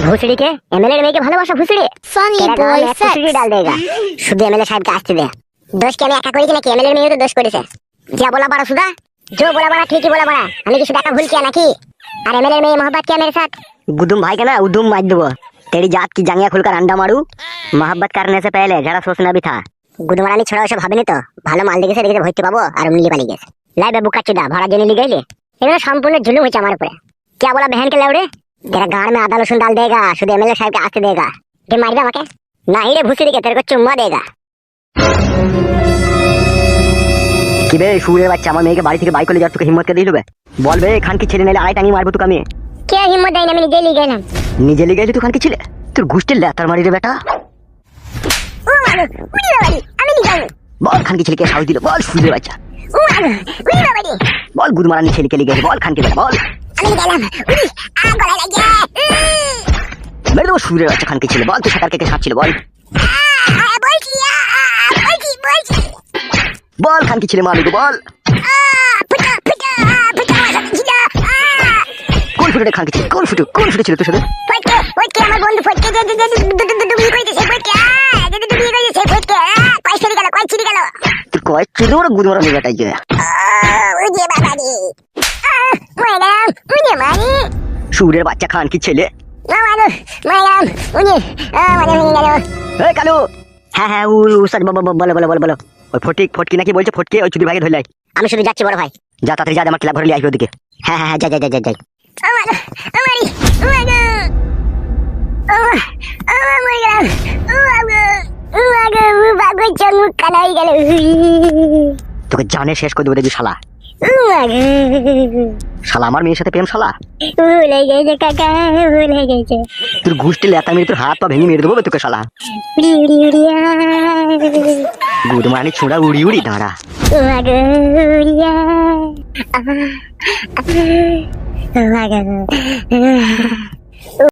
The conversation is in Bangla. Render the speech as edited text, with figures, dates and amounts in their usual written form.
भूसड़ी के एमएलए में के ভালোবাসা ভূসড়ি Funny तेरा boy गांव में sex. भूसड़ी डाल देगा শুধু এমএলএ সাহেবকে আসতে দে দোষ কি আমি একা করি নাকি এমএলএ মেয়ে তো দোষ করেছে যা बोला बड़ा सुधा जो बोला बड़ा ठीक ही बोला बड़ा আমি কি শুধু একা ভুল किया নাকি और एमएलए में मोहब्बत किया मेरे साथ गुदुम भाई का ना उदुम मार देबो तेरी जात की जांगिया खुलकर अंडा मारू मोहब्बत करने से पहले जरा सोचना भी था गुदुम रानी छोड़ा ওসব ভাবেনি তো ভালো মাল দেখেছে দেখে ভর্তি পাবো আর উনি পালিয়ে গেছে লাইবে বুকা চুদা ভাড়া জেনে লি গইলে এগুলো সম্পূর্ণ জুলুম হচ্ছে আমার উপরে क्या बोला बहन के लौड़े तेरा गाड़ में आधा लहसुन डाल देगा शुद्ध एमएलए साहब के आस्ते देगा के मारेगा मके नहीं रे भूसड़ी के तेरे को चुम्मा देगा কি বে সুরের বাচ্চা আমার মেয়েকে বাড়ি থেকে বাইক করে যাওয়ার তোকে হিম্মত করে দিল বে বল বে খান কি ছেলে নাইলে আড়াই টাঙি মারবো তোকে আমি क्या हिम्मत देना मैंने जेल गए নিজে লিগে গেলি তুই খান কি ছিলে তোর ঘুষতে লেতার মারি রে বেটা ও মাগো উড়ি বাবারি আমি নি যাবো বল খান কি ছেলেকে সাহস দিল বল সুরের বাচ্চা ও মাগো উড়ি বাবারি বল গুদ মারানি ছেলেকে লিগে বল খান কি বেটা বল আমি গেলাম উড়ি আ গলা লাগে মেরে দেবো সুরের বাচ্চা খান কি ছেলে বল তুই সাঁতার কেটে সাঁতছিল বল বলছি বলছি বল খান কি ছেলে মারবি তো বল ফুটা ফুটা ফুটা ছিল কোন ফুটে খান কি ছেলে কোন ফুটে ছিল তোর সাথে ফটকে আমার বন্ধু ফটকে ডুবি কইতেছে ফটকে ডুবি কইতেছে ফটকে কই ছিড়ি গেল তুই কয় চুদে ওরা গুদ মারানি বেটাই যে উড়ি বাবারি মাইরাম উড়ি মারি সুরের বাচ্চা খান কি ছেলে মাইরাম উড়ি মানে হয়ে গেল এই কালু হ্যাঁ হ্যাঁ ও সাজ বলো ওই ফটকি নাকি বলছে ফটকে ওই চুদি ভাইকে ধরলাই আমি শুধু যাচ্ছি বড় ভাই যা তাড়াতাড়ি যা আমার ক্লাব ঘরে লিয়ে আসবে ওদিকে হ্যাঁ হ্যাঁ যাই আমারি মাগো মরে গেলাম মাগো চমক কালাই গেল তোকে জানে শেষ করে দেবো দেখবি শালা শালা আমার মেয়ের সাথে প্রেম শালা ভুলে গেছে কাকা ভুলে গেছে তোর ঘুষটি লেতা মেরে তোর হাত পা ভেঙে মেরে দেবো বে তোকে শালা উড়ি উড়িয়া গুদ মারানি ছোড়া উড়ি দাঁড়া মাগো উড়িয়া মাগো